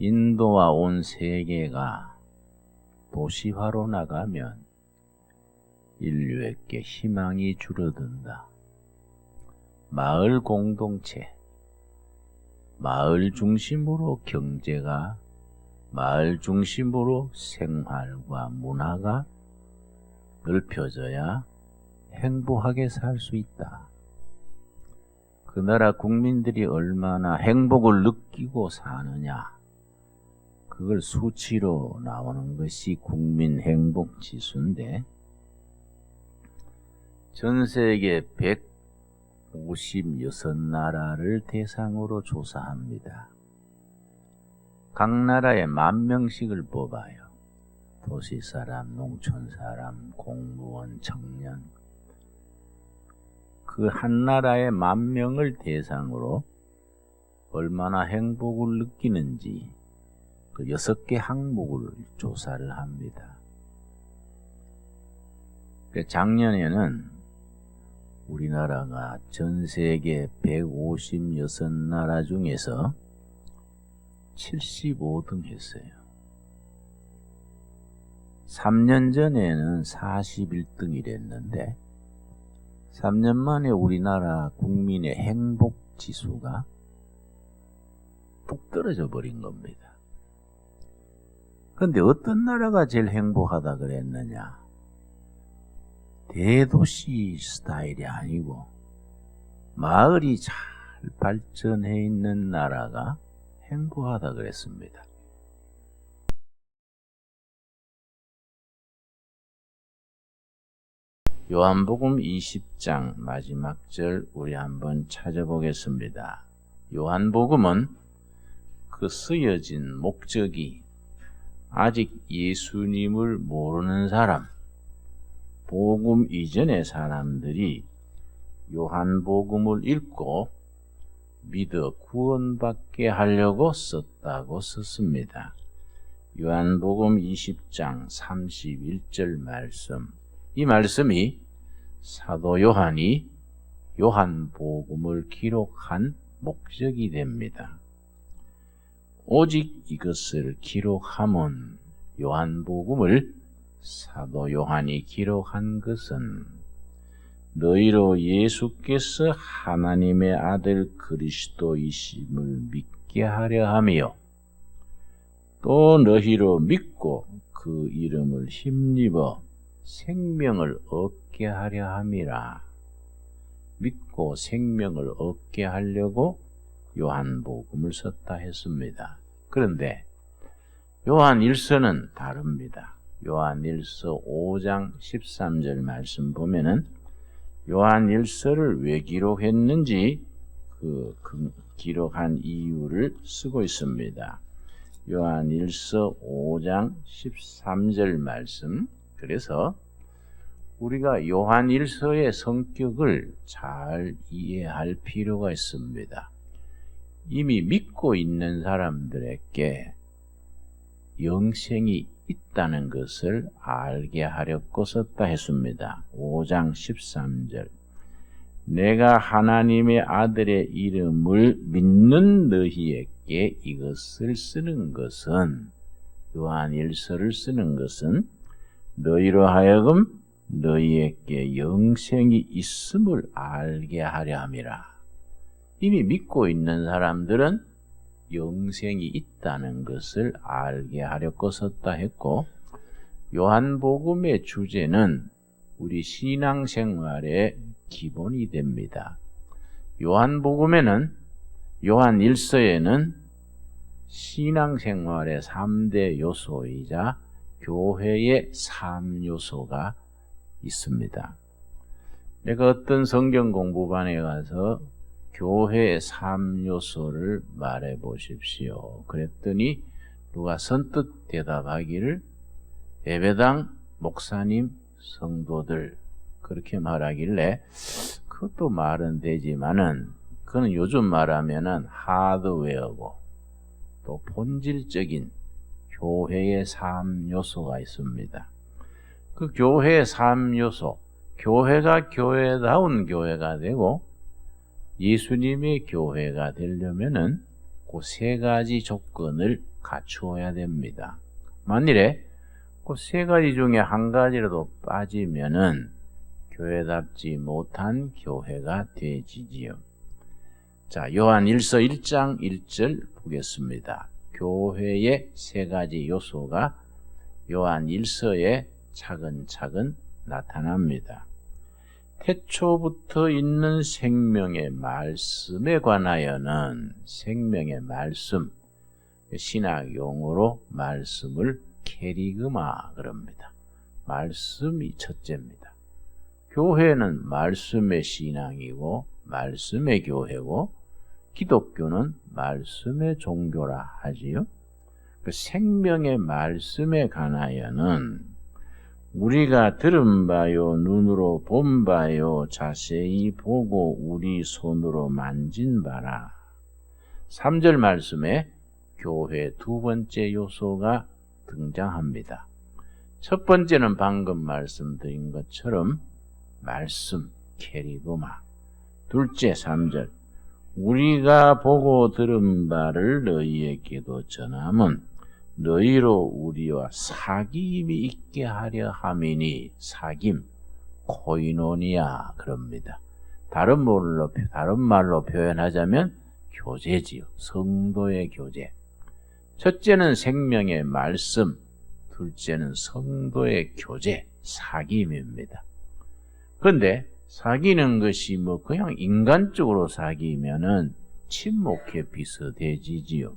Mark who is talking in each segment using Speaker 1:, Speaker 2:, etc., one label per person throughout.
Speaker 1: 인도와 온 세계가 도시화로 나가면 인류에게 희망이 줄어든다. 마을 공동체, 마을 중심으로 경제가, 마을 중심으로 생활과 문화가 넓혀져야 행복하게 살 수 있다. 그 나라 국민들이 얼마나 행복을 느끼고 사느냐, 그걸 수치로 나오는 것이 국민 행복 지수인데, 전 세계 156나라를 대상으로 조사합니다. 각 나라에 10,000명씩을 뽑아요. 도시 사람, 농촌 사람, 공무원, 청년. 그 한 나라의 10,000명을 대상으로 얼마나 행복을 느끼는지 그 6개 항목을 조사를 합니다. 작년에는 우리나라가 전 세계 156나라 중에서 75등 했어요. 3년 전에는 41등이랬는데 3년 만에 우리나라 국민의 행복 지수가 뚝 떨어져 버린 겁니다. 그런데 어떤 나라가 제일 행복하다 그랬느냐? 대도시 스타일이 아니고 마을이 잘 발전해 있는 나라가 행복하다 그랬습니다. 요한복음 20장 마지막 절 우리 한번 찾아보겠습니다. 요한복음은 그 쓰여진 목적이 아직 예수님을 모르는 사람, 복음 이전의 사람들이 요한복음을 읽고 믿어 구원받게 하려고 썼다고 썼습니다. 요한복음 20장 31절 말씀, 이 말씀이 사도 요한이 요한복음을 기록한 목적이 됩니다. 오직 이것을 기록함은 요한복음을 사도 요한이 기록한 것은 너희로 예수께서 하나님의 아들 그리스도이심을 믿게 하려 하며 또 너희로 믿고 그 이름을 힘입어 생명을 얻게 하려 함이라. 믿고 생명을 얻게 하려고 요한복음을 썼다 했습니다. 그런데 요한 1서는 다릅니다. 요한 1서 5장 13절 말씀 보면은 요한 1서를 왜 기록했는지 그 기록한 이유를 쓰고 있습니다. 요한 1서 5장 13절 말씀. 그래서 우리가 요한 1서의 성격을 잘 이해할 필요가 있습니다. 이미 믿고 있는 사람들에게 영생이 있다는 것을 알게 하려고 썼다 했습니다. 5장 13절 내가 하나님의 아들의 이름을 믿는 너희에게 이것을 쓰는 것은 요한 1서를 쓰는 것은 너희로 하여금 너희에게 영생이 있음을 알게 하려 함이라. 이미 믿고 있는 사람들은 영생이 있다는 것을 알게 하려고 썼다 했고, 요한복음의 주제는 우리 신앙생활의 기본이 됩니다. 요한복음에는, 요한 1서에는 신앙생활의 3대 요소이자 교회의 3요소가 있습니다. 내가 어떤 성경 공부반에 가서 교회의 3요소를 말해 보십시오. 그랬더니 누가 선뜻 대답하기를 예배당, 목사님, 성도들 그렇게 말하길래 그것도 말은 되지만은 그는 요즘 말하면은 하드웨어고 또 본질적인 교회의 3요소가 있습니다. 그 교회의 3요소, 교회가 교회다운 교회가 되고 예수님의 교회가 되려면은 그 세 가지 조건을 갖추어야 됩니다. 만일에 그 세 가지 중에 한 가지라도 빠지면은 교회답지 못한 교회가 되지지요. 자, 요한 1서 1장 1절 보겠습니다. 교회의 세 가지 요소가 요한 1서에 차근차근 나타납니다. 태초부터 있는 생명의 말씀에 관하여는 생명의 말씀, 신학 용어로 말씀을 캐리그마 그럽니다. 말씀이 첫째입니다. 교회는 말씀의 신앙이고 말씀의 교회고 기독교는 말씀의 종교라 하지요. 그 생명의 말씀에 관하여는 우리가 들은 바요 눈으로 본 바요 자세히 보고 우리 손으로 만진 바라. 3절 말씀에 교회 두 번째 요소가 등장합니다. 첫 번째는 방금 말씀드린 것처럼 말씀, 캐리그마. 둘째 3절 우리가 보고 들은 바를 너희에게도 전함은 너희로 우리와 사귐이 있게 하려 함이니 사귐, 코이노니아 그럽니다. 다른 말로 표현하자면 교제지요. 성도의 교제. 첫째는 생명의 말씀, 둘째는 성도의 교제, 사귐입니다. 그런데 사귀는 것이 그냥 인간적으로 사귀면은 친목회 비슷해지지요.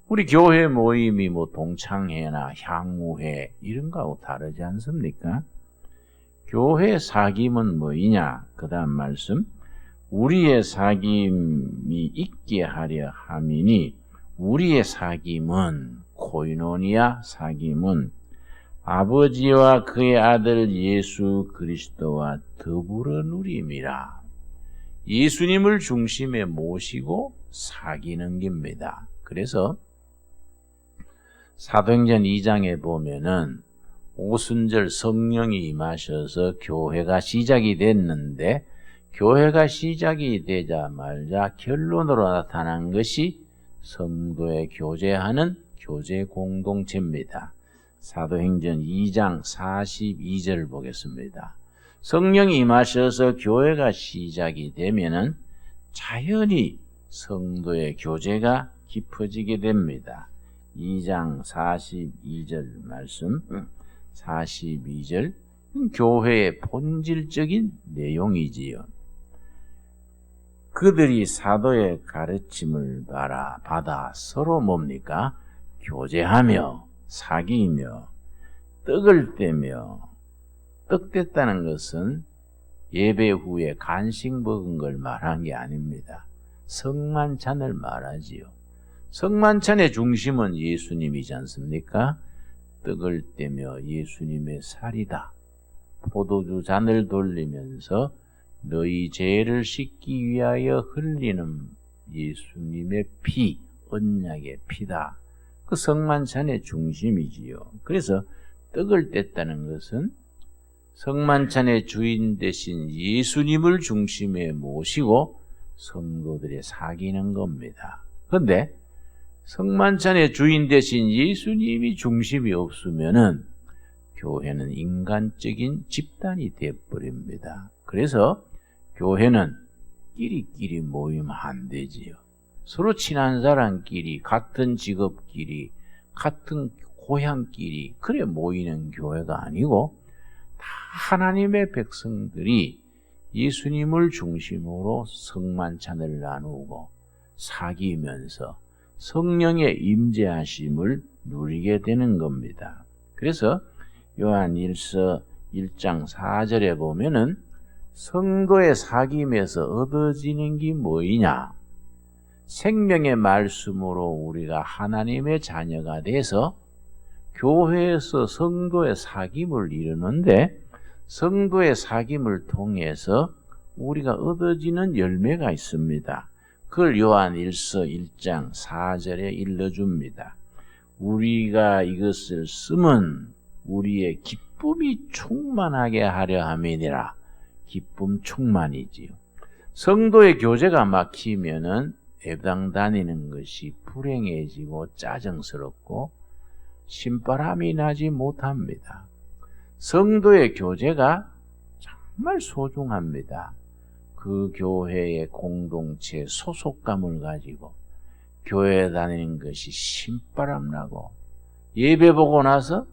Speaker 1: 우리 교회 모임이 동창회나 향후회 이런 거하고 다르지 않습니까? 교회 사귐은 뭐이냐? 그 다음 말씀 우리의 사귐이 있게 하려 함이니 우리의 사귐은 코이노니아 사귐은 아버지와 그의 아들 예수 그리스도와 더불어 누림이라. 예수님을 중심에 모시고 사귀는 겁니다. 그래서 사도행전 2장에 보면은 오순절 성령이 임하셔서 교회가 시작이 됐는데 교회가 시작이 되자마자 결론으로 나타난 것이 성도의 교제하는 교제 공동체입니다. 사도행전 2장 42절 보겠습니다. 성령이 임하셔서 교회가 시작이 되면은 자연히 성도의 교제가 깊어지게 됩니다. 2장 42절 말씀, 42절 교회의 본질적인 내용이지요. 그들이 사도의 가르침을 받아 서로 뭡니까? 교제하며 사귀며 떡을 떼며 떡 뗐다는 것은 예배 후에 간식 먹은 걸 말한 게 아닙니다. 성만찬을 말하지요. 성만찬의 중심은 예수님이지 않습니까? 떡을 떼며 예수님의 살이다. 포도주 잔을 돌리면서 너희 죄를 씻기 위하여 흘리는 예수님의 피, 언약의 피다. 그 성만찬의 중심이지요. 그래서 떡을 뗐다는 것은 성만찬의 주인 되신 예수님을 중심에 모시고 성도들의 사귀는 겁니다. 그런데 성만찬의 주인 되신 예수님이 중심이 없으면은 교회는 인간적인 집단이 되어버립니다. 그래서 교회는 끼리끼리 모이면 안 되지요. 서로 친한 사람끼리, 같은 직업끼리, 같은 고향끼리 그래 모이는 교회가 아니고 다 하나님의 백성들이 예수님을 중심으로 성만찬을 나누고 사귀면서 성령의 임재하심을 누리게 되는 겁니다. 그래서 요한 1서 1장 4절에 보면은 성도의 사귐에서 얻어지는 게 뭐이냐? 생명의 말씀으로 우리가 하나님의 자녀가 돼서 교회에서 성도의 사귐을 이루는데 성도의 사귐을 통해서 우리가 얻어지는 열매가 있습니다. 그걸 요한 1서 1장 4절에 일러줍니다. 우리가 이것을 쓰면 우리의 기쁨이 충만하게 하려 함이니라. 기쁨 충만이지요. 성도의 교제가 막히면은 예배당 다니는 것이 불행해지고 짜증스럽고 신바람이 나지 못합니다. 성도의 교제가 정말 소중합니다. 그 교회의 공동체 소속감을 가지고 교회에 다니는 것이 신바람 나고 예배 보고 나서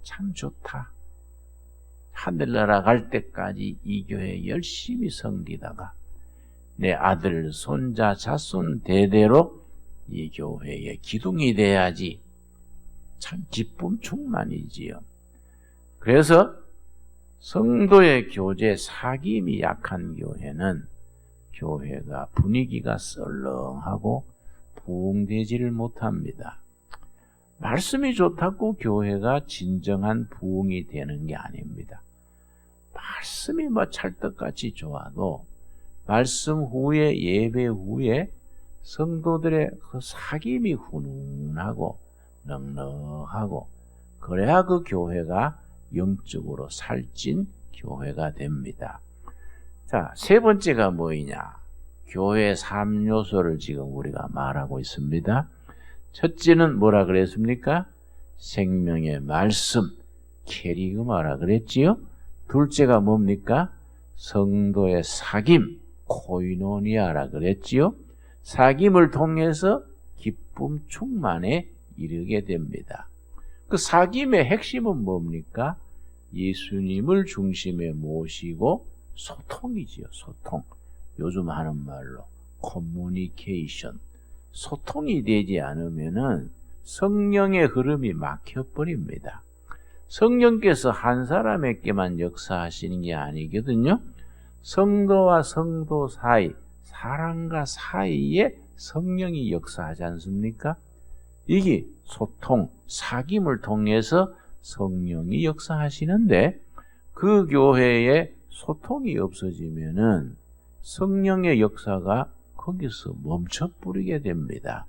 Speaker 1: 참 좋다. 하늘나라 갈 때까지 이 교회에 열심히 섬기다가 내 아들, 손자, 자손 대대로 이 교회의 기둥이 돼야지 참 기쁨 충만이지요. 그래서 성도의 교제 사귐이 약한 교회는 교회가 분위기가 썰렁하고 부흥되지를 못합니다. 말씀이 좋다고 교회가 진정한 부흥이 되는 게 아닙니다. 말씀이 찰떡같이 좋아도 말씀 후에 예배 후에 성도들의 그 사귐이 훈훈하고 넉넉하고 그래야 그 교회가 영적으로 살찐 교회가 됩니다. 자, 세 번째가 뭐이냐? 교회 3요소를 지금 우리가 말하고 있습니다. 첫째는 뭐라 그랬습니까? 생명의 말씀, 캐리그마라 그랬지요? 둘째가 뭡니까? 성도의 사귐, 코이노니아라 그랬지요? 사귐을 통해서 기쁨 충만에 이르게 됩니다. 그 사귐의 핵심은 뭡니까? 예수님을 중심에 모시고 소통이지요. 소통. 요즘 하는 말로 커뮤니케이션. 소통이 되지 않으면은 성령의 흐름이 막혀버립니다. 성령께서 한 사람에게만 역사하시는 게 아니거든요. 성도와 성도 사이, 사람과 사이에 성령이 역사하지 않습니까? 이게 소통, 사귐을 통해서 성령이 역사하시는데 그 교회에 소통이 없어지면은 성령의 역사가 거기서 멈춰버리게 됩니다.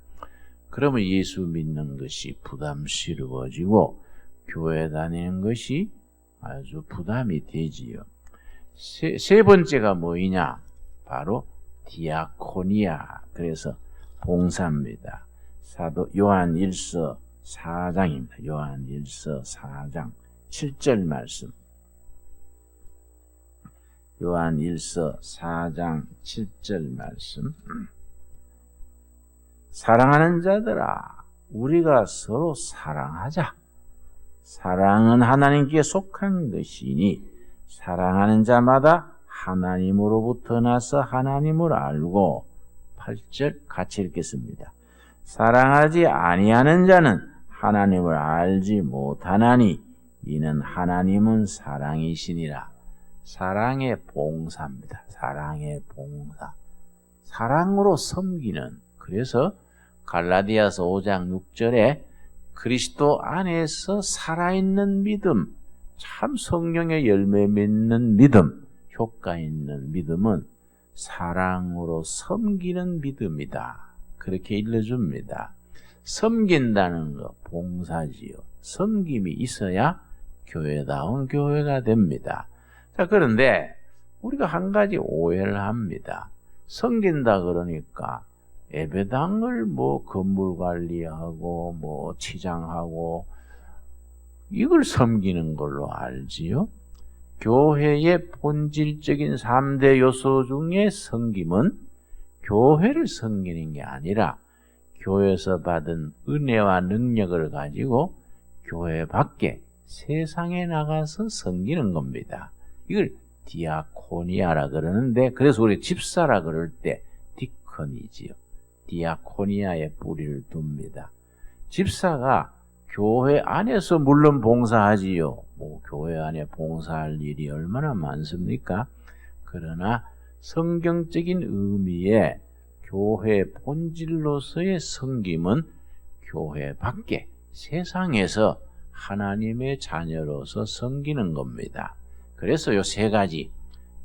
Speaker 1: 그러면 예수 믿는 것이 부담스러워지고 교회 다니는 것이 아주 부담이 되지요. 세 번째가 뭐이냐? 바로 디아코니아. 그래서 봉사입니다. 사도 요한 1서 4장입니다. 요한 1서 4장 7절 말씀. 요한 1서 4장 7절 말씀. 사랑하는 자들아, 우리가 서로 사랑하자. 사랑은 하나님께 속한 것이니 사랑하는 자마다 하나님으로부터 나서 하나님을 알고 8절 같이 읽겠습니다. 사랑하지 아니하는 자는 하나님을 알지 못하나니 이는 하나님은 사랑이시니라. 사랑의 봉사입니다. 사랑의 봉사. 사랑으로 섬기는. 그래서 갈라디아서 5장 6절에 그리스도 안에서 살아있는 믿음, 참 성령의 열매 맺는 믿음, 효과 있는 믿음은 사랑으로 섬기는 믿음이다. 그렇게 일러줍니다. 섬긴다는 거 봉사지요. 섬김이 있어야 교회다운 교회가 됩니다. 자, 그런데 우리가 한 가지 오해를 합니다. 섬긴다 그러니까 예배당을 건물 관리하고 치장하고 이걸 섬기는 걸로 알지요. 교회의 본질적인 3대 요소 중에 섬김은 교회를 섬기는 게 아니라 교회에서 받은 은혜와 능력을 가지고 교회 밖에 세상에 나가서 섬기는 겁니다. 이걸 디아코니아라 그러는데, 그래서 우리 집사라 그럴 때 디컨이지요. 디아코니아의 뿌리를 둡니다. 집사가 교회 안에서 물론 봉사하지요. 교회 안에 봉사할 일이 얼마나 많습니까? 그러나 성경적인 의미의 교회 본질로서의 섬김은 교회 밖에 세상에서 하나님의 자녀로서 섬기는 겁니다. 그래서 요 세 가지,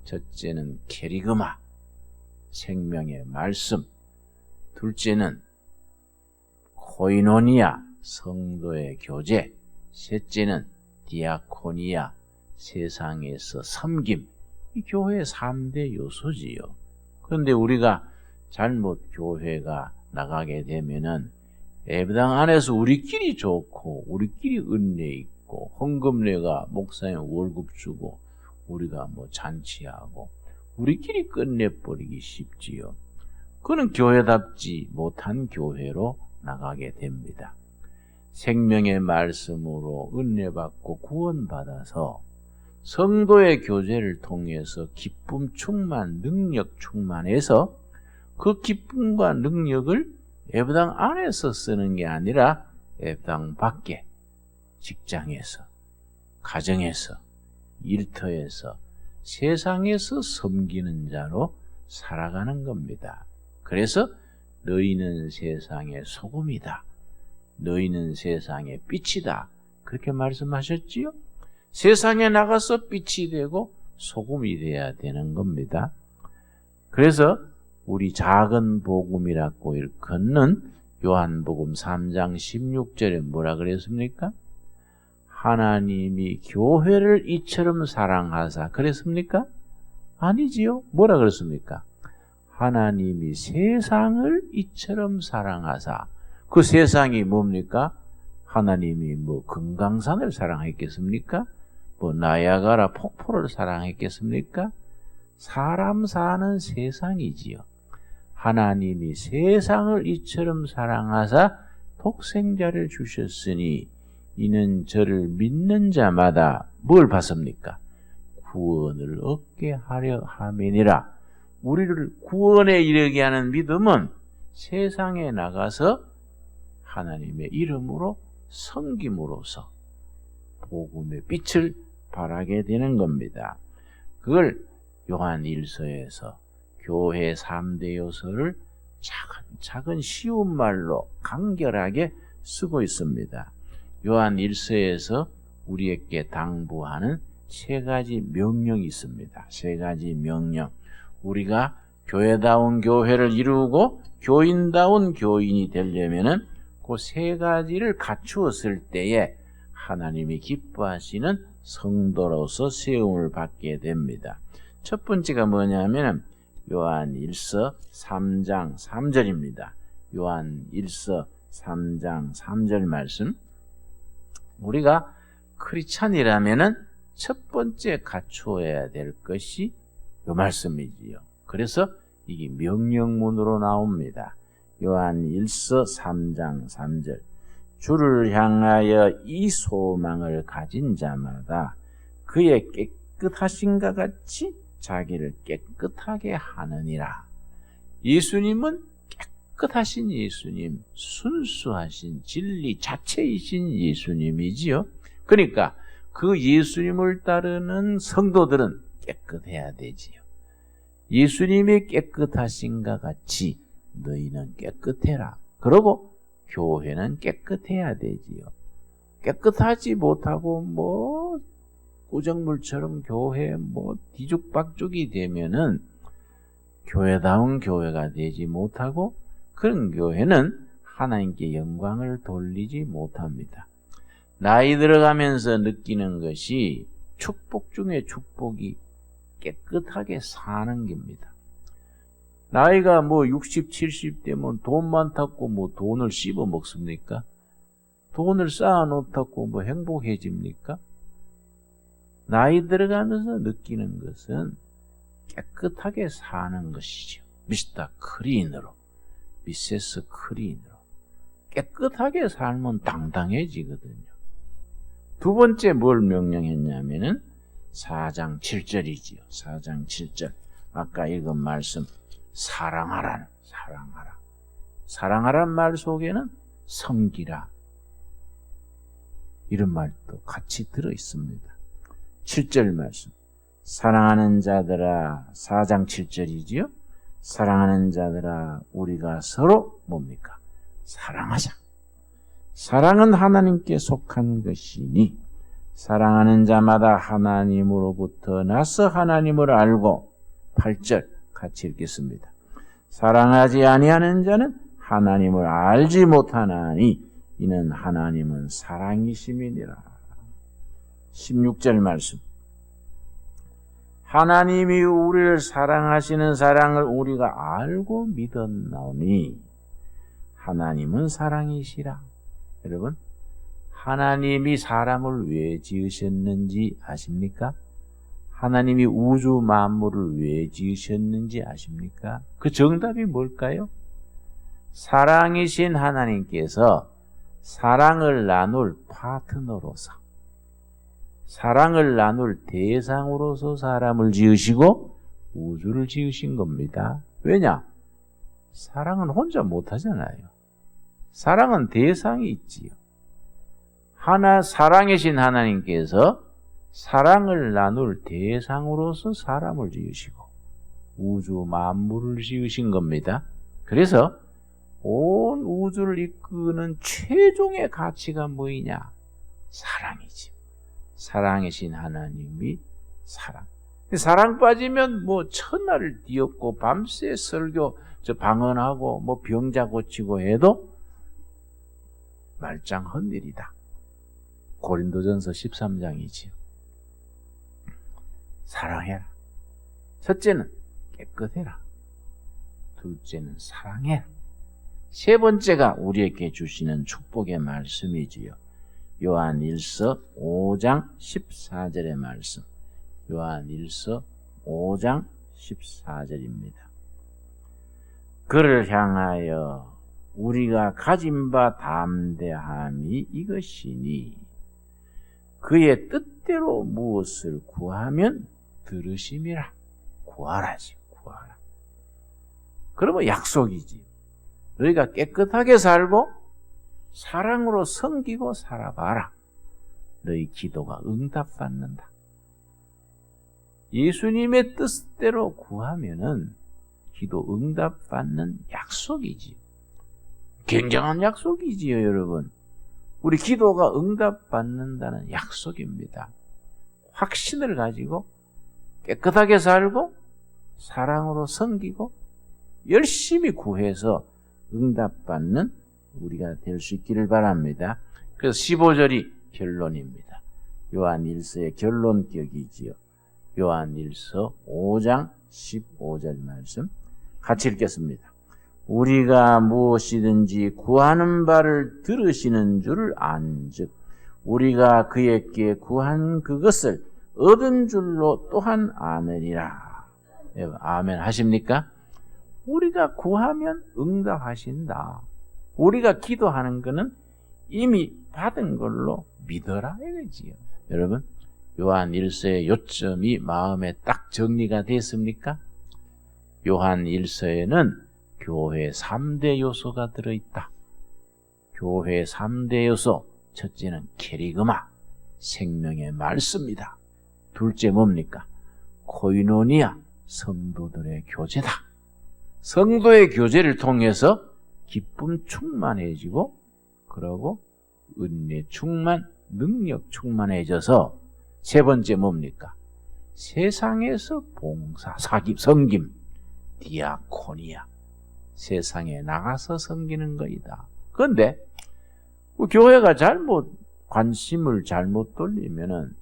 Speaker 1: 첫째는 캐리그마, 생명의 말씀, 둘째는 코이노니아, 성도의 교제, 셋째는 디아코니아, 세상에서 섬김. 이 교회의 3대 요소지요. 그런데 우리가 잘못 교회가 나가게 되면은 예배당 안에서 우리끼리 좋고 우리끼리 은혜 있고 헌금내가 목사님 월급 주고 우리가 뭐 잔치하고 우리끼리 끝내버리기 쉽지요. 그는 교회답지 못한 교회로 나가게 됩니다. 생명의 말씀으로 은혜 받고 구원받아서 성도의 교제를 통해서 기쁨 충만, 능력 충만해서 그 기쁨과 능력을 예배당 안에서 쓰는 게 아니라 예배당 밖에, 직장에서, 가정에서, 일터에서, 세상에서 섬기는 자로 살아가는 겁니다. 그래서 너희는 세상의 소금이다. 너희는 세상의 빛이다. 그렇게 말씀하셨지요? 세상에 나가서 빛이 되고 소금이 되어야 되는 겁니다. 그래서 우리 작은 복음이라고 일컫는 요한복음 3장 16절에 뭐라 그랬습니까? 하나님이 교회를 이처럼 사랑하사 그랬습니까? 아니지요. 뭐라 그랬습니까? 하나님이 세상을 이처럼 사랑하사. 그 세상이 뭡니까? 하나님이 뭐 금강산을 사랑했겠습니까? 뭐 나야가라 폭포를 사랑했겠습니까? 사람 사는 세상이지요. 하나님이 세상을 이처럼 사랑하사 독생자를 주셨으니 이는 저를 믿는 자마다 뭘 받습니까? 구원을 얻게 하려 함이니라. 우리를 구원에 이르게 하는 믿음은 세상에 나가서 하나님의 이름으로 섬김으로써 복음의 빛을 발하게 되는 겁니다. 그걸 요한 1서에서 교회 3대 요소를 차근 쉬운 말로 간결하게 쓰고 있습니다. 요한 1서에서 우리에게 당부하는 3가지 명령이 있습니다. 3가지 명령. 우리가 교회다운 교회를 이루고 교인다운 교인이 되려면은 그 3가지를 갖추었을 때에 하나님이 기뻐하시는 성도로서 세움을 받게 됩니다. 첫 번째가 뭐냐면 요한 1서 3장 3절입니다. 요한 1서 3장 3절 말씀. 우리가 크리스찬이라면은 첫 번째 갖추어야 될 것이 요 말씀이지요. 그래서 이게 명령문으로 나옵니다. 요한 1서 3장 3절. 주를 향하여 이 소망을 가진 자마다 그의 깨끗하신가 같이 자기를 깨끗하게 하느니라. 예수님은 깨끗하신 예수님, 순수하신 진리 자체이신 예수님이지요. 그러니까 그 예수님을 따르는 성도들은 깨끗해야 되지요. 예수님이 깨끗하신가 같이 너희는 깨끗해라. 그러고 교회는 깨끗해야 되지요. 깨끗하지 못하고 뭐 구정물처럼 교회 뭐 뒤죽박죽이 되면은 교회다운 교회가 되지 못하고 그런 교회는 하나님께 영광을 돌리지 못합니다. 나이 들어가면서 느끼는 것이 축복 중에 축복이 깨끗하게 사는 겁니다. 나이가 뭐 60, 70 되면 돈 많다고 뭐 돈을 씹어 먹습니까? 돈을 쌓아 놓다고 뭐 행복해집니까? 나이 들어가면서 느끼는 것은 깨끗하게 사는 것이죠. 미스터 클린으로, 미세스 클린으로. 깨끗하게 살면 당당해지거든요. 두 번째 뭘 명령했냐면은 4장 7절이지요. 4장 7절. 아까 읽은 말씀. 사랑하라. 사랑하란 말 속에는 섬기라. 이런 말도 같이 들어 있습니다. 7절 말씀. 사랑하는 자들아, 4장 7절이지요. 사랑하는 자들아, 우리가 서로 뭡니까? 사랑하자. 사랑은 하나님께 속한 것이니 사랑하는 자마다 하나님으로부터 나서 하나님을 알고 8절 같이 읽겠습니다. 사랑하지 아니하는 자는 하나님을 알지 못하나니 이는 하나님은 사랑이심이니라. 16절 말씀. 하나님이 우리를 사랑하시는 사랑을 우리가 알고 믿었나오니 하나님은 사랑이시라. 여러분, 하나님이 사람을 왜 지으셨는지 아십니까? 하나님이 우주 만물을 왜 지으셨는지 아십니까? 그 정답이 뭘까요? 사랑이신 하나님께서 사랑을 나눌 파트너로서, 사랑을 나눌 대상으로서 사람을 지으시고 우주를 지으신 겁니다. 왜냐? 사랑은 혼자 못하잖아요. 사랑은 대상이 있지요. 사랑이신 하나님께서 사랑을 나눌 대상으로서 사람을 지으시고 우주 만물을 지으신 겁니다. 그래서 온 우주를 이끄는 최종의 가치가 뭐이냐? 사랑이지. 사랑이신 하나님이 사랑. 사랑 빠지면 뭐 천하를 뒤엎고 밤새 설교 방언하고 뭐 병자 고치고 해도 말짱 헛일이다. 고린도전서 13장이지요. 사랑해라. 첫째는 깨끗해라. 둘째는 사랑해라. 세 번째가 우리에게 주시는 축복의 말씀이지요. 요한 1서 5장 14절의 말씀. 요한 1서 5장 14절입니다. 그를 향하여 우리가 가진 바 담대함이 이것이니 그의 뜻대로 무엇을 구하면 들으심이라. 구하라지, 구하라. 그러면 약속이지. 너희가 깨끗하게 살고 사랑으로 섬기고 살아봐라. 너희 기도가 응답받는다. 예수님의 뜻대로 구하면은 기도 응답받는 약속이지. 굉장한 약속이지요, 여러분. 우리 기도가 응답받는다는 약속입니다. 확신을 가지고 깨끗하게 살고 사랑으로 섬기고 열심히 구해서 응답받는 우리가 될 수 있기를 바랍니다. 그래서 15절이 결론입니다. 요한 1서의 결론격이지요. 요한 1서 5장 15절 말씀 같이 읽겠습니다. 우리가 무엇이든지 구하는 바를 들으시는 줄 안즉 우리가 그에게 구한 그것을 얻은 줄로 또한 아느니라. 아멘 하십니까? 우리가 구하면 응답하신다. 우리가 기도하는 것은 이미 받은 걸로 믿어라 이거지요. 여러분, 요한 1서의 요점이 마음에 딱 정리가 됐습니까? 요한 1서에는 교회 3대 요소가 들어있다. 교회 3대 요소. 첫째는 캐리그마, 생명의 말씀이다. 둘째 뭡니까? 코이노니아, 성도들의 교제다. 성도의 교제를 통해서 기쁨 충만해지고 그러고 은혜 충만, 능력 충만해져서 세 번째 뭡니까? 세상에서 봉사, 사깁, 섬김, 디아코니아. 세상에 나가서 섬기는 거이다. 그런데 교회가 관심을 잘못 돌리면은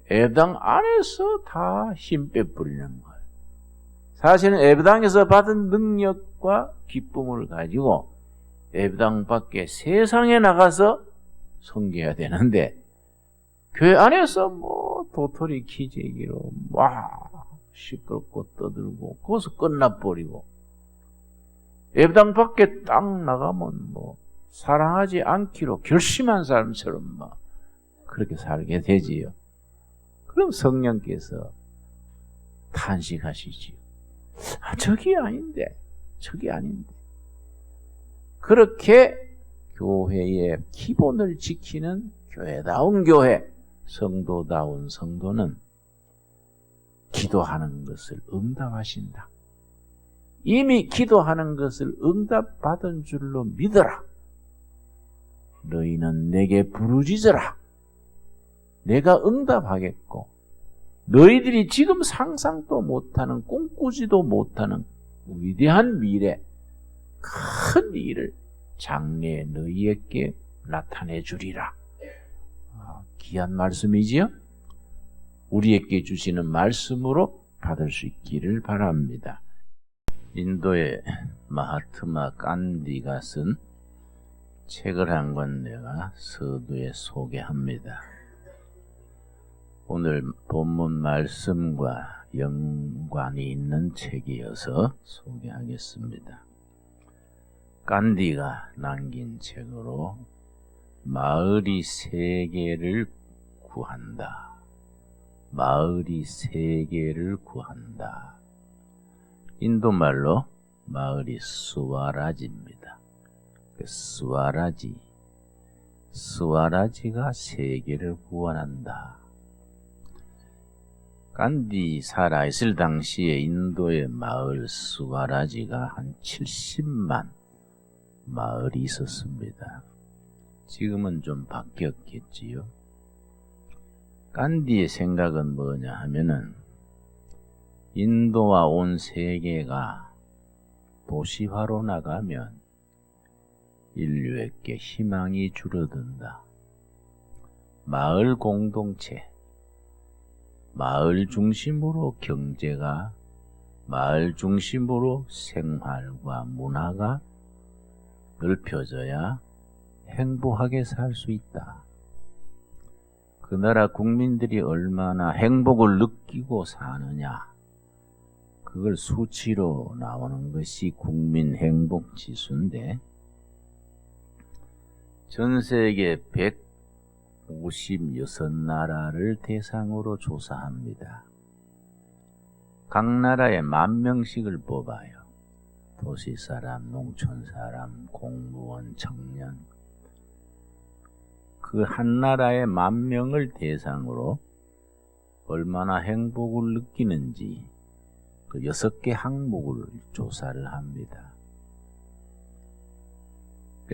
Speaker 1: 예배당 안에서 다 힘 빼뿌리는 거예요. 사실은 예배당에서 받은 능력과 기쁨을 가지고 예배당 밖에 세상에 나가서 섬겨야 되는데 교회 안에서 도토리 기재기로 시끄럽고 떠들고 거기서 끝나버리고 예배당 밖에 딱 나가면 사랑하지 않기로 결심한 사람처럼 그렇게 살게 되지요. 그럼 성령께서 탄식하시지요. 저기 아닌데. 그렇게 교회의 기본을 지키는 교회다운 교회, 성도다운 성도는 기도하는 것을 응답하신다. 이미 기도하는 것을 응답받은 줄로 믿어라. 너희는 내게 부르짖어라. 내가 응답하겠고 너희들이 지금 상상도 못하는 꿈꾸지도 못하는 위대한 미래 큰 일을 장래에 너희에게 나타내 주리라. 귀한 말씀이지요? 우리에게 주시는 말씀으로 받을 수 있기를 바랍니다. 인도의 마하트마 간디가 쓴 책을 한 권 내가 서두에 소개합니다. 오늘 본문 말씀과 연관이 있는 책이어서 소개하겠습니다. 간디가 남긴 책으로 마을이 세계를 구한다. 마을이 세계를 구한다. 인도말로 마을이 스와라지입니다. 스와라지가 세계를 구원한다. 간디 살아있을 당시에 인도의 마을 스와라지가 한 70만 마을이 있었습니다. 지금은 좀 바뀌었겠지요. 간디의 생각은 뭐냐 하면은 인도와 온 세계가 도시화로 나가면 인류에게 희망이 줄어든다. 마을 공동체, 마을 중심으로 경제가, 마을 중심으로 생활과 문화가 넓혀져야 행복하게 살 수 있다. 그 나라 국민들이 얼마나 행복을 느끼고 사느냐, 그걸 수치로 나오는 것이 국민 행복 지수인데, 전 세계 156나라를 대상으로 조사합니다. 각 나라에 10,000명씩을 뽑아요. 도시 사람, 농촌 사람, 공무원, 청년. 그 한 나라의 10,000명을 대상으로 얼마나 행복을 느끼는지 그 6개 항목을 조사를 합니다.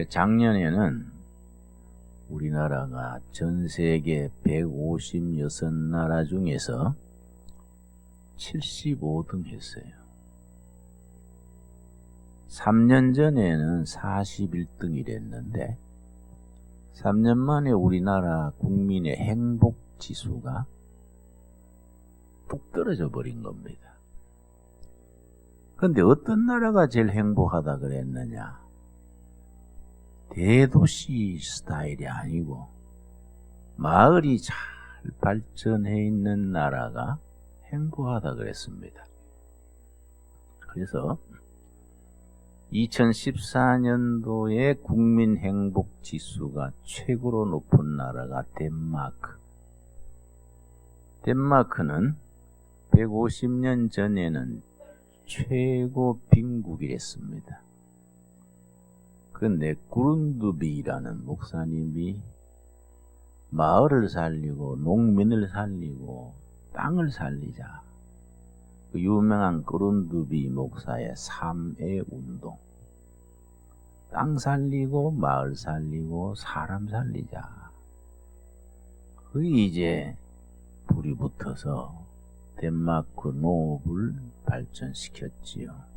Speaker 1: 작년에는 우리나라가 전 세계 156나라 중에서 75등 했어요. 3년 전에는 41등이랬는데 3년 만에 우리나라 국민의 행복 지수가 뚝 떨어져 버린 겁니다. 그런데 어떤 나라가 제일 행복하다 그랬느냐? 대도시 스타일이 아니고 마을이 잘 발전해 있는 나라가 행복하다 그랬습니다. 그래서 2014년도에 국민 행복 지수가 최고로 높은 나라가 덴마크. 덴마크는 150년 전에는 최고 빈국이랬습니다. 근데 구룬두비라는 목사님이 마을을 살리고 농민을 살리고 땅을 살리자. 그 유명한 구룬두비 목사의 3애 운동. 땅 살리고 마을 살리고 사람 살리자. 그게 이제 불이 붙어서 덴마크 농업을 발전시켰지요.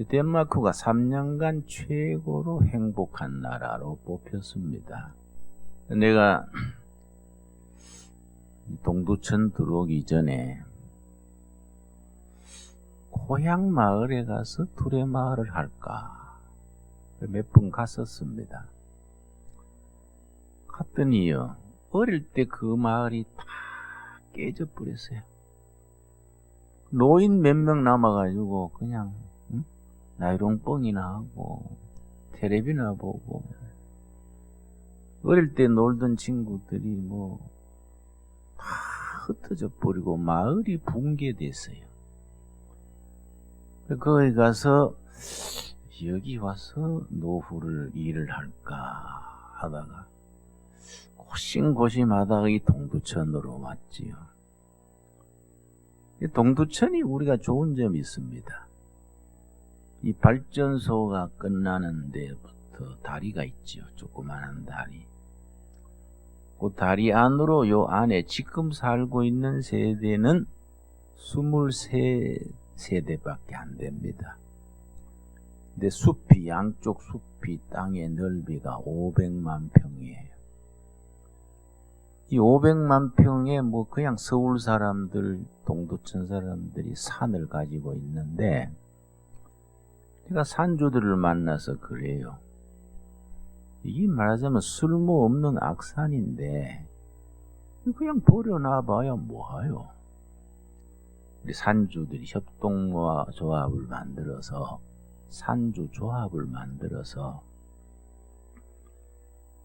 Speaker 1: 덴마크가 3년간 최고로 행복한 나라로 뽑혔습니다. 내가 동두천 들어오기 전에 고향 마을에 가서 두레마을을 할까 몇 번 갔었습니다. 갔더니요, 어릴 때 그 마을이 다 깨져 버렸어요. 노인 몇 명 남아가지고 그냥 나이롱 뻥이나 하고 텔레비나 보고, 어릴 때 놀던 친구들이 뭐 다 흩어져 버리고 마을이 붕괴됐어요. 거기 가서 여기 와서 노후를 일을 할까 하다가 고심고심하다가 이 동두천으로 왔지요. 이 동두천이 우리가 좋은 점이 있습니다. 이 발전소가 끝나는 데부터 다리가 있죠. 조그마한 다리. 그 다리 안으로 요 안에 지금 살고 있는 세대는 23세대밖에 안 됩니다. 근데 숲이, 양쪽 숲이 땅의 넓이가 500만 평이에요. 이 500만 평의 뭐 그냥 서울 사람들, 동두천 사람들이 산을 가지고 있는데, 제가 산주들을 만나서 그래요. 이게 말하자면 쓸모없는 악산인데 그냥 버려놔봐야 뭐하요. 우리 산주들이 협동조합을 만들어서, 산주조합을 만들어서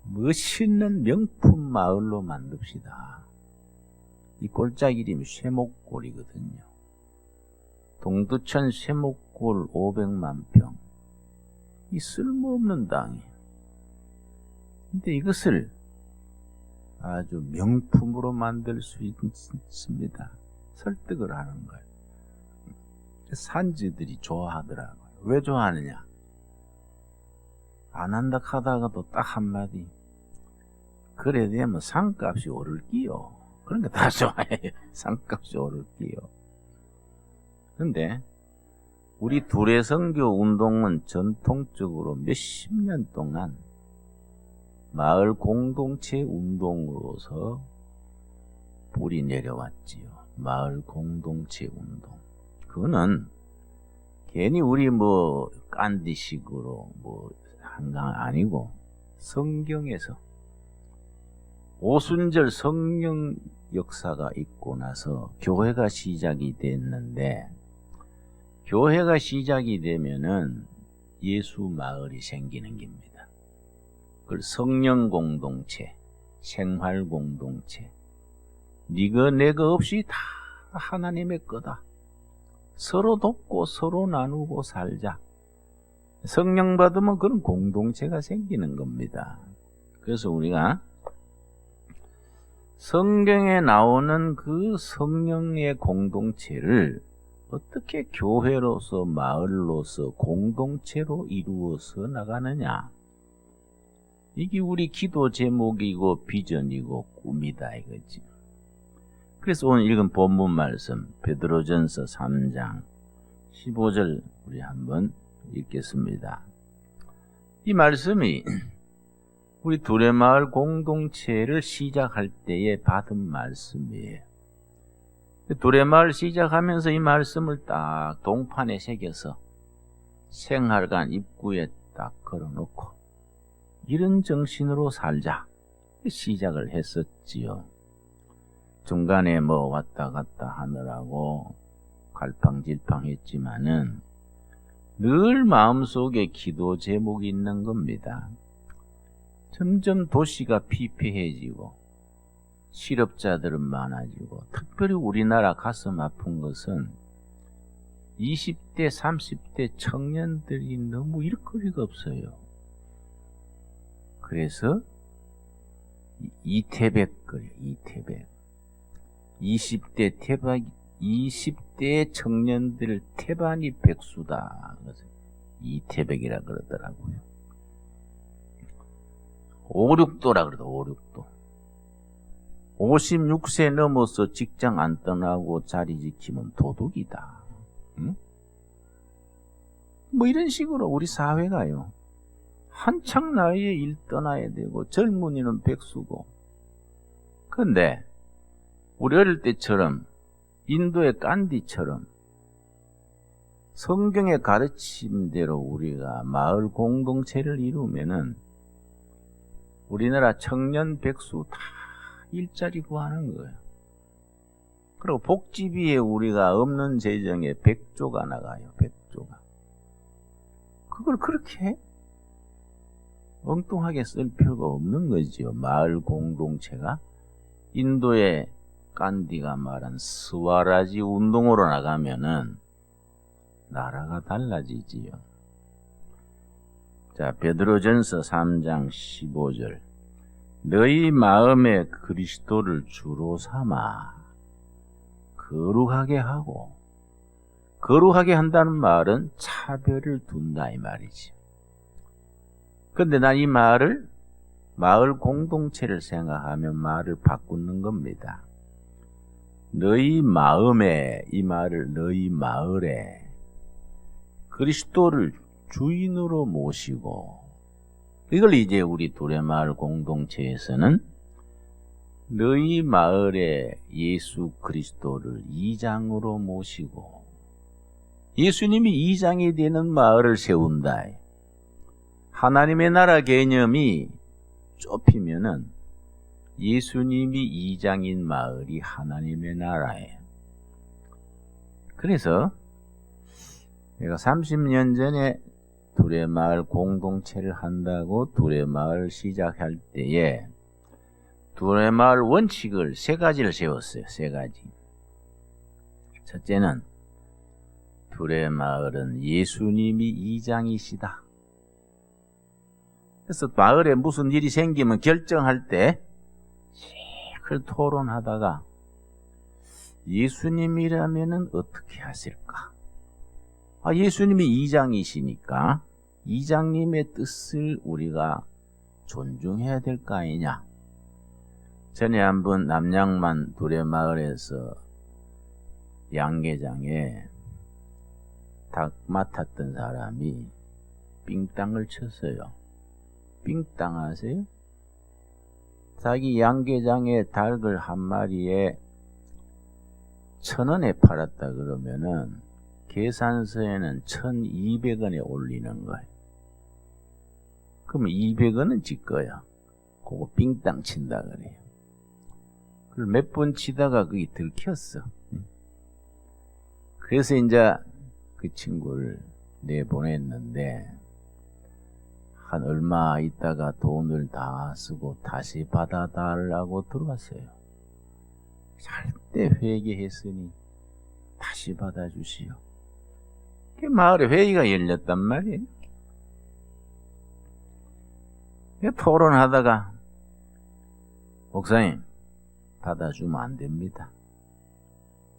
Speaker 1: 멋있는 명품 마을로 만듭시다. 이 꼴짝 이름이 쇠목골이거든요. 동두천 쇠목골 500만 평. 이 쓸모없는 땅이에요. 근데 이것을 아주 명품으로 만들 수 있습니다. 설득을 하는 거예요. 산지들이 좋아하더라고요. 왜 좋아하느냐? 안 한다 하다가도 딱 한마디, 그래 되면 상값이 오를기요. 그런 게 다 좋아해요. 상값이 오를기요. 근데 우리 두레선교 운동은 전통적으로 몇십 년 동안 마을 공동체 운동으로서 뿌리 내려왔지요. 마을 공동체 운동. 그거는 괜히 우리 뭐 깐디식으로 뭐 한강 아니고, 성경에서 오순절 성령 역사가 있고 나서 교회가 시작이 됐는데, 교회가 시작이 되면은 예수 마을이 생기는 겁니다. 그걸 성령 공동체, 생활 공동체, 네가 내가 없이 다 하나님의 거다. 서로 돕고 서로 나누고 살자. 성령 받으면 그런 공동체가 생기는 겁니다. 그래서 우리가 성경에 나오는 그 성령의 공동체를 어떻게 교회로서, 마을로서, 공동체로 이루어서 나가느냐, 이게 우리 기도 제목이고 비전이고 꿈이다 이거지. 그래서 오늘 읽은 본문 말씀 베드로전서 3장 15절 우리 한번 읽겠습니다. 이 말씀이 우리 두레마을 공동체를 시작할 때에 받은 말씀이에요. 두레마을 시작하면서 이 말씀을 딱 동판에 새겨서 생활관 입구에 딱 걸어놓고 이런 정신으로 살자 시작을 했었지요. 중간에 뭐 왔다 갔다 하느라고 갈팡질팡 했지만은 늘 마음속에 기도 제목이 있는 겁니다. 점점 도시가 피폐해지고 실업자들은 많아지고, 특별히 우리나라 가슴 아픈 것은 20대 30대 청년들이 너무 일거리가 없어요. 그래서 이태백거려, 이태백. 20대 태반, 20대 청년들 태반이 백수다. 그래서 이태백이라 그러더라고요. 5, 6도라 그러더, 5, 6도. 56세 넘어서 직장 안 떠나고 자리 지키면 도둑이다. 응? 뭐 이런 식으로 우리 사회가요. 한창 나이에 일 떠나야 되고 젊은이는 백수고. 근데 우리 어릴 때처럼 인도의 깐디처럼 성경의 가르침대로 우리가 마을 공동체를 이루면은 우리나라 청년 백수 다 일자리 구하는 거예요. 그리고 복지비에 우리가 없는 재정에 100조가 나가요. 100조가. 그걸 그렇게 엉뚱하게 쓸 필요가 없는 거지요. 마을 공동체가 인도의 간디가 말한 스와라지 운동으로 나가면은 나라가 달라지지요. 자, 베드로전서 3장 15절. 너희 마음에 그리스도를 주로 삼아 거룩하게 하고, 거룩하게 한다는 말은 차별을 둔다 이 말이지. 근데 난 이 말을 마을 공동체를 생각하면 말을 바꾸는 겁니다. 너희 마음에, 이 말을 너희 마을에 그리스도를 주인으로 모시고, 이걸 이제 우리 두레마을 공동체에서는 너희 마을에 예수 그리스도를 이장으로 모시고 예수님이 이장이 되는 마을을 세운다. 하나님의 나라 개념이 좁히면은 예수님이 이장인 마을이 하나님의 나라예요. 그래서 내가 30년 전에 두레마을 공동체를 한다고 두레마을 시작할 때에 두레마을 원칙을 3가지를 세웠어요. 3가지. 첫째는 두레마을은 예수님이 이장이시다. 그래서 마을에 무슨 일이 생기면 결정할 때 그 토론하다가 예수님이라면은 어떻게 하실까? 예수님이 이장이시니까 이장님의 뜻을 우리가 존중해야 될 거 아니냐? 전에 한번 남양만 두레마을에서 양계장에 닭 맡았던 사람이 삥땅을 쳤어요. 삥땅 아세요? 자기 양계장에 닭을 한 마리에 1,000원에 팔았다 그러면은 계산서에는 1,200원에 올리는 거예요. 그러면 200원은 지 거야. 그거 삥땅 친다 그래요. 그걸 몇 번 치다가 그게 들켰어. 그래서 이제 그 친구를 내보냈는데 한 얼마 있다가 돈을 다 쓰고 다시 받아달라고 들어왔어요. 절대 회개했으니 다시 받아주시오. 그 마을에 회의가 열렸단 말이에요. 토론하다가 목사님 받아주면 안 됩니다.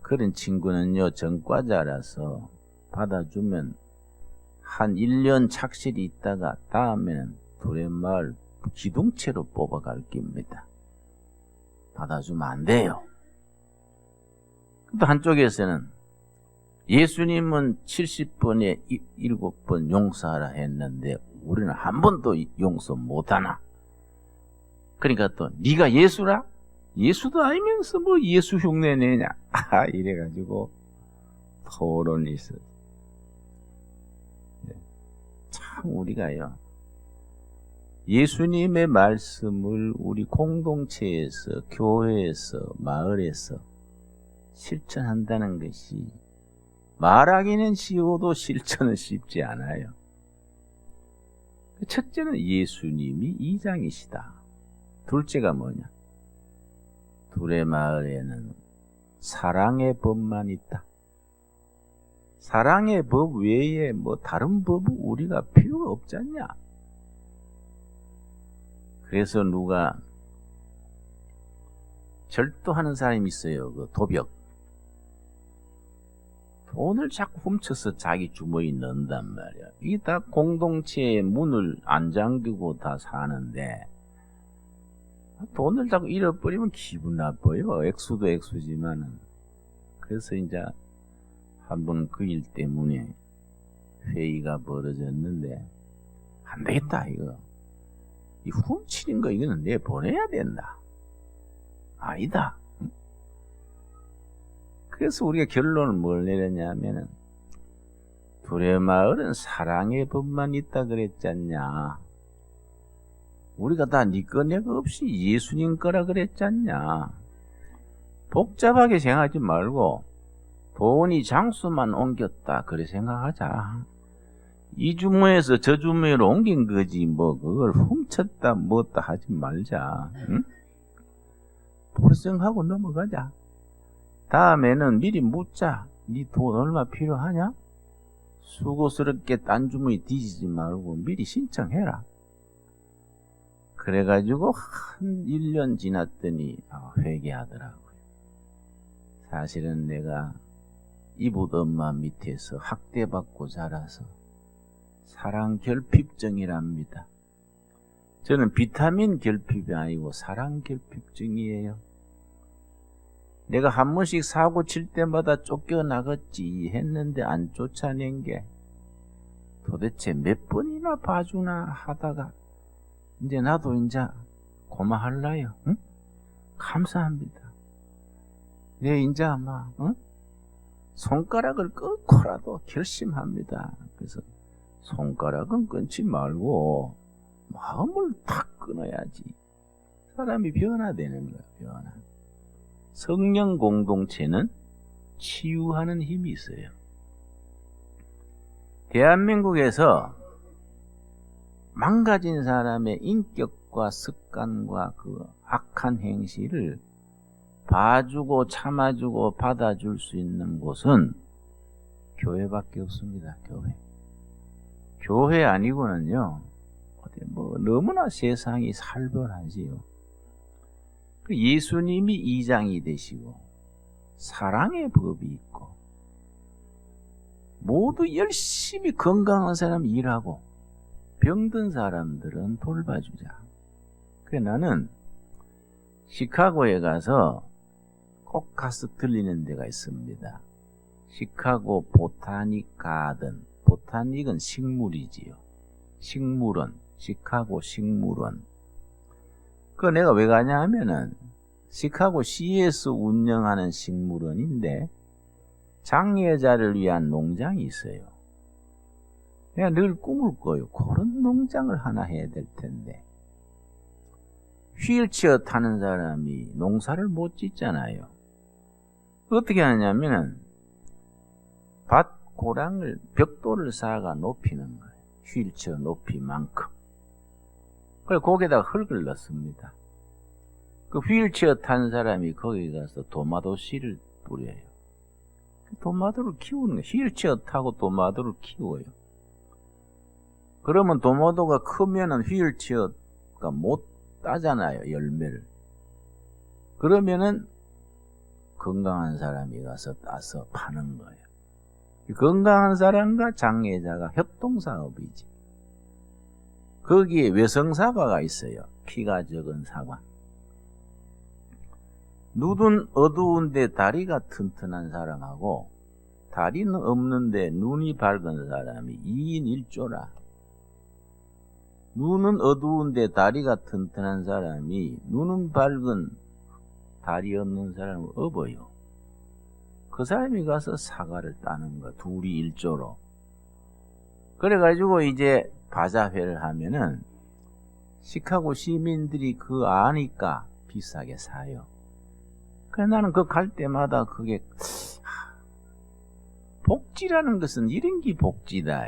Speaker 1: 그런 친구는요 전과자라서 받아주면 한 1년 착실히 있다가 다음에는 두레마을 기둥체로 뽑아갈 겁니다. 받아주면 안 돼요. 또 한쪽에서는 예수님은 70번에 7번 용서하라 했는데 우리는 한 번도 용서 못하나? 그러니까 또 네가 예수라? 예수도 알면서 뭐 예수 흉내 내냐? 이래가지고 토론이 있어요. 참 우리가요 예수님의 말씀을 우리 공동체에서 교회에서 마을에서 실천한다는 것이 말하기는 쉬워도 실천은 쉽지 않아요. 첫째는 예수님이 이장이시다. 둘째가 뭐냐? 두레마을에는 사랑의 법만 있다. 사랑의 법 외에 뭐 다른 법은 우리가 필요가 없지 않냐? 그래서 누가 절도하는 사람이 있어요. 그 도벽. 돈을 자꾸 훔쳐서 자기 주머니에 넣는단 말이야. 이게 다 공동체의 문을 안 잠그고 다 사는데 돈을 자꾸 잃어버리면 기분 나빠요. 액수도 액수지만은. 그래서 이제 한번 그 일 때문에 회의가 벌어졌는데 안 되겠다 이거. 이 훔치는 거 이거는 내보내야 된다. 아니다. 그래서 우리가 결론을 뭘 내렸냐면은 두레마을은 사랑의 법만 있다 그랬잖냐. 우리가 다 네 거 내 거 없이 예수님 거라 그랬잖냐. 복잡하게 생각하지 말고 돈이 장수만 옮겼다 그래 생각하자. 이 주머니에서 저 주머니로 옮긴 거지 뭐 그걸 훔쳤다 뭐다 하지 말자. 응? 보르생하고 넘어가자. 다음에는 미리 묻자. 네 돈 얼마 필요하냐? 수고스럽게 딴 주머니 뒤지지 말고 미리 신청해라. 그래가지고 한 1년 지났더니 회개하더라고요. 사실은 내가 이웃 엄마 밑에서 학대받고 자라서 사랑 결핍증이랍니다. 저는 비타민 결핍이 아니고 사랑 결핍증이에요. 내가 한 번씩 사고 칠 때마다 쫓겨나겠지 했는데 안 쫓아낸 게 도대체 몇 번이나 봐주나 하다가 이제 나도 이제 고마할라요. 응? 감사합니다. 내 이제 아마 손가락을 끊고라도 결심합니다. 그래서 손가락은 끊지 말고 마음을 탁 끊어야지. 사람이 변화되는 거야. 변화. 성령 공동체는 치유하는 힘이 있어요. 대한민국에서 망가진 사람의 인격과 습관과 그 악한 행실을 봐주고 참아주고 받아줄 수 있는 곳은 교회밖에 없습니다. 교회 아니고는요, 너무나 세상이 살벌하지요. 예수님이 이장이 되시고 사랑의 법이 있고 모두 열심히 건강한 사람 일하고 병든 사람들은 돌봐주자. 그래 나는 시카고에 가서 꼭 가서 들리는 데가 있습니다. 시카고 보타닉 가든. 보타닉은 식물이지요. 식물원. 시카고 식물원. 그 내가 왜 가냐 하면은 시카고 시에서 운영하는 식물원인데 장애자를 위한 농장이 있어요. 내가 늘 꿈을 꿔요. 그런 농장을 하나 해야 될 텐데. 휠체어 타는 사람이 농사를 못 짓잖아요. 어떻게 하냐면은 밭고랑을 벽돌을 쌓아가 높이는 거예요. 휠체어 높이만큼. 그래서 거기에다가 흙을 넣습니다. 그 휠체어 탄 사람이 거기 가서 도마도 씨를 뿌려요. 도마도를 키우는 거예요. 휠체어 타고 도마도를 키워요. 그러면 도마도가 크면은 휠체어가 못 따잖아요, 열매를. 그러면은 건강한 사람이 가서 따서 파는 거예요. 건강한 사람과 장애자가 협동사업이지. 거기에 외성사과가 있어요. 키가 적은 사과. 눈은 어두운데 다리가 튼튼한 사람하고 다리는 없는데 눈이 밝은 사람이 2인 1조라. 눈은 어두운데 다리가 튼튼한 사람이 눈은 밝은 다리 없는 사람을 업어요. 그 사람이 가서 사과를 따는 거, 둘이 1조로. 그래가지고 이제 바자회를 하면은 시카고 시민들이 그거 아니까 비싸게 사요. 그래 나는 그 갈 때마다 그게 복지라는 것은 이런 게 복지다.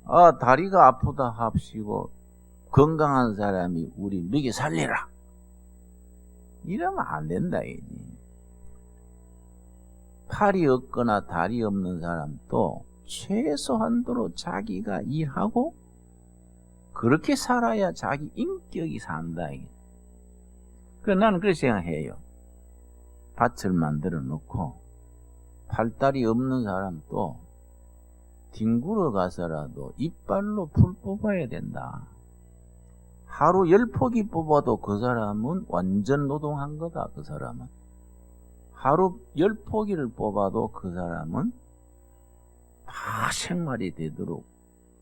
Speaker 1: 아, 다리가 아프다 합시고 건강한 사람이 우리 먹여 살리라. 이러면 안 된다. 팔이 없거나 다리 없는 사람도 최소한도로 자기가 일하고 그렇게 살아야 자기 인격이 산다. 그래서 나는 그렇게 생각해요. 밭을 만들어 놓고 팔다리 없는 사람도 뒹굴어 가서라도 이빨로 풀 뽑아야 된다. 하루 10포기 뽑아도 그 사람은 완전 노동한 거다. 그 사람은 하루 10포기를 뽑아도 그 사람은 다 생활이 되도록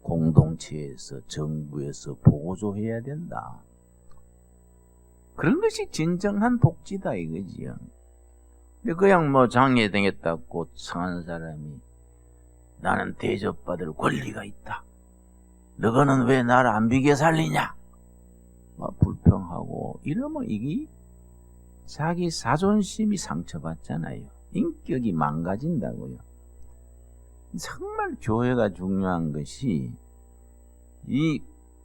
Speaker 1: 공동체에서 정부에서 보조해야 된다. 그런 것이 진정한 복지다 이거지요. 근데 그냥 뭐 장애되겠다고 성한 사람이 나는 대접받을 권리가 있다. 너거는 왜 나를 안 비게 살리냐? 막 불평하고 이러면 이게 자기 자존심이 상처받잖아요. 인격이 망가진다고요. 정말 교회가 중요한 것이 이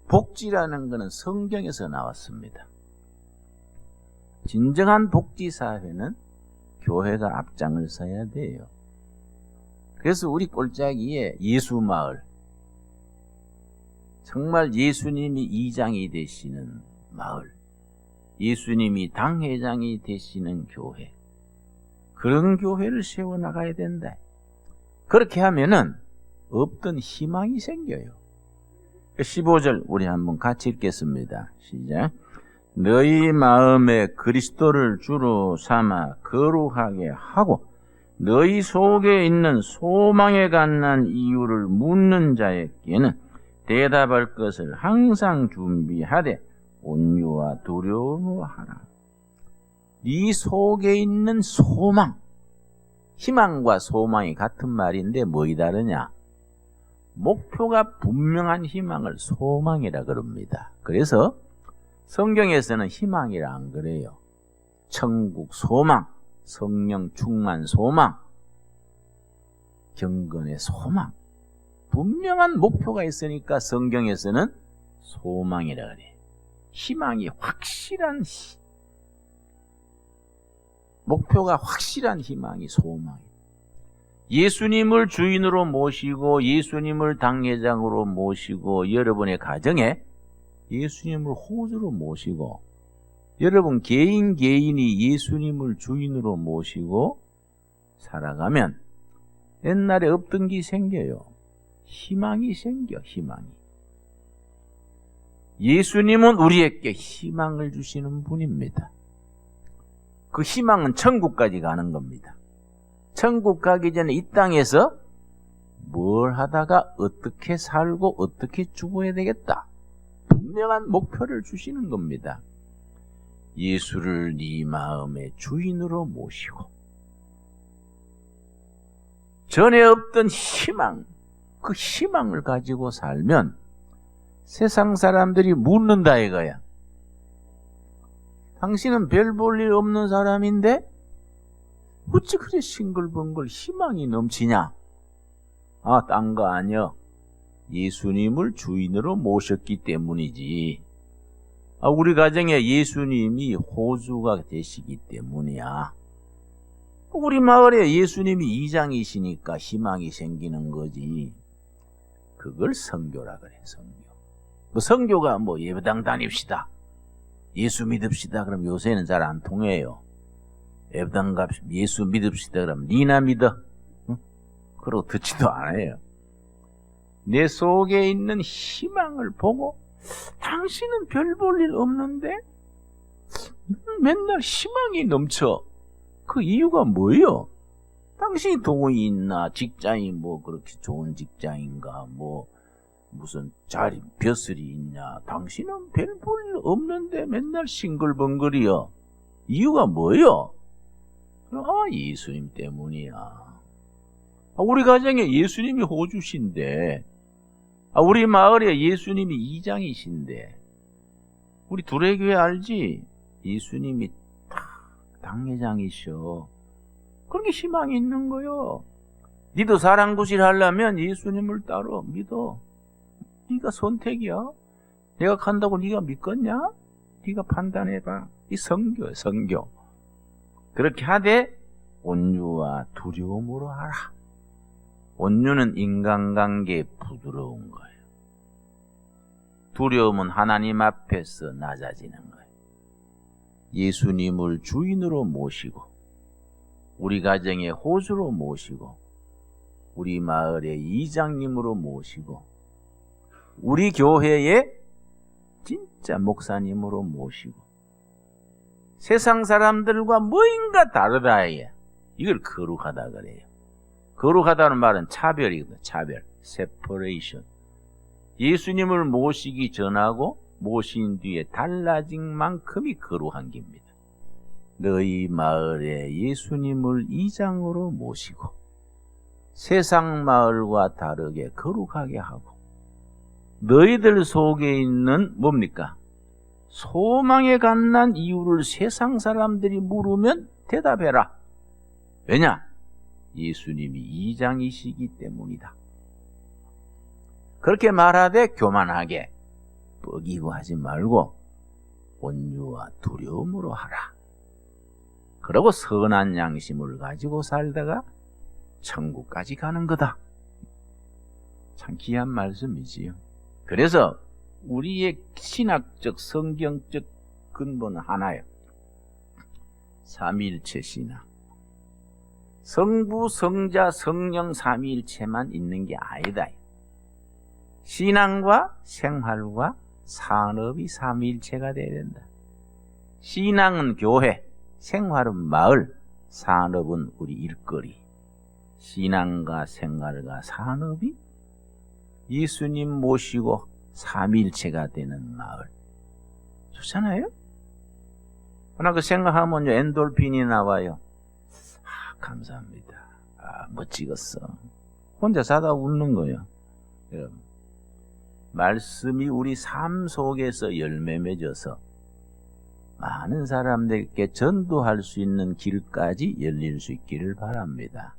Speaker 1: 복지라는 것은 성경에서 나왔습니다. 진정한 복지사회는 교회가 앞장을 서야 돼요. 그래서 우리 꼴짜기에 예수마을, 정말 예수님이 이장이 되시는 마을, 예수님이 당회장이 되시는 교회, 그런 교회를 세워나가야 된다. 그렇게 하면은 없던 희망이 생겨요. 15절 우리 한번 같이 읽겠습니다. 시작. 너희 마음에 그리스도를 주로 삼아 거룩하게 하고 너희 속에 있는 소망에 관한 이유를 묻는 자에게는 대답할 것을 항상 준비하되 온유와 두려움으로 하라. 네 속에 있는 소망, 희망과 소망이 같은 말인데 뭐이 다르냐? 목표가 분명한 희망을 소망이라 그럽니다. 그래서 성경에서는 희망이라 안 그래요. 천국 소망, 성령 충만 소망, 경건의 소망. 분명한 목표가 있으니까 성경에서는 소망이라 그래요. 희망이 확실한 목표가 확실한 희망이 소망이에요. 예수님을 주인으로 모시고 예수님을 당회장으로 모시고 여러분의 가정에 예수님을 호주로 모시고 여러분 개인이 예수님을 주인으로 모시고 살아가면 옛날에 없던 게 생겨요. 희망이 생겨. 희망이. 예수님은 우리에게 희망을 주시는 분입니다. 그 희망은 천국까지 가는 겁니다. 천국 가기 전에 이 땅에서 뭘 하다가 어떻게 살고 어떻게 죽어야 되겠다. 분명한 목표를 주시는 겁니다. 예수를 네 마음의 주인으로 모시고 전에 없던 희망, 그 희망을 가지고 살면 세상 사람들이 묻는다 이거야. 당신은 별 볼 일 없는 사람인데 어찌 그래 싱글벙글 희망이 넘치냐? 아, 딴 거 아니여. 예수님을 주인으로 모셨기 때문이지. 우리 가정에 예수님이 호주가 되시기 때문이야. 우리 마을에 예수님이 이장이시니까 희망이 생기는 거지. 그걸 선교라 그래, 선교. 선교가 예배당 다닙시다. 예수 믿읍시다. 그럼 요새는 잘 안 통해요. 예배당 갑시다. 예수 믿읍시다. 그럼 니나 믿어. 응? 그러고 듣지도 않아요. 내 속에 있는 희망을 보고 당신은 별 볼 일 없는데 맨날 희망이 넘쳐. 그 이유가 뭐예요? 당신이 돈이 있나? 직장이 그렇게 좋은 직장인가? 무슨 자리, 벼슬이 있냐? 당신은 별 볼 일 없는데 맨날 싱글벙글이여. 이유가 뭐예요? 예수님 때문이야. 우리 가정에 예수님이 호주신데, 우리 마을에 예수님이 이장이신데, 우리 두레교회 알지? 예수님이 당회장이셔. 그렇게 희망이 있는 거요. 니도 사랑구실 하려면 예수님을 따로 믿어. 네가 선택이야. 내가 간다고 네가 믿겠냐? 네가 판단해봐. 이 선교야, 선교. 그렇게 하되 온유와 두려움으로 하라. 온유는 인간관계에 부드러운 거예요. 두려움은 하나님 앞에서 낮아지는 거예요. 예수님을 주인으로 모시고 우리 가정의 호주로 모시고 우리 마을의 이장님으로 모시고 우리 교회의 진짜 목사님으로 모시고 세상 사람들과 뭐인가 다르다. 이걸 거룩하다 그래요. 거룩하다는 말은 차별이거든. 차별. 세퍼레이션. 예수님을 모시기 전하고 모신 뒤에 달라진 만큼이 거룩한 겁니다. 너희 마을에 예수님을 이장으로 모시고 세상 마을과 다르게 거룩하게 하고 너희들 속에 있는 뭡니까? 소망에 관한 이유를 세상 사람들이 물으면 대답해라. 왜냐? 예수님이 이장이시기 때문이다. 그렇게 말하되 교만하게 뻐기고 하지 말고 온유와 두려움으로 하라. 그러고 선한 양심을 가지고 살다가 천국까지 가는 거다. 참 귀한 말씀이지요. 그래서 우리의 신학적 성경적 근본은 하나예요. 삼위일체 신앙. 성부, 성자, 성령 삼위일체만 있는 게 아니다. 신앙과 생활과 산업이 삼위일체가 돼야 된다. 신앙은 교회, 생활은 마을, 산업은 우리 일거리. 신앙과 생활과 산업이 예수님 모시고 삼위일체가 되는 마을. 좋잖아요? 그러나 그 생각하면요, 엔돌핀이 나와요. 감사합니다. 멋지겠어. 혼자 사다 웃는 거예요. 여러분, 말씀이 우리 삶 속에서 열매 맺어서 많은 사람들에게 전도할 수 있는 길까지 열릴 수 있기를 바랍니다.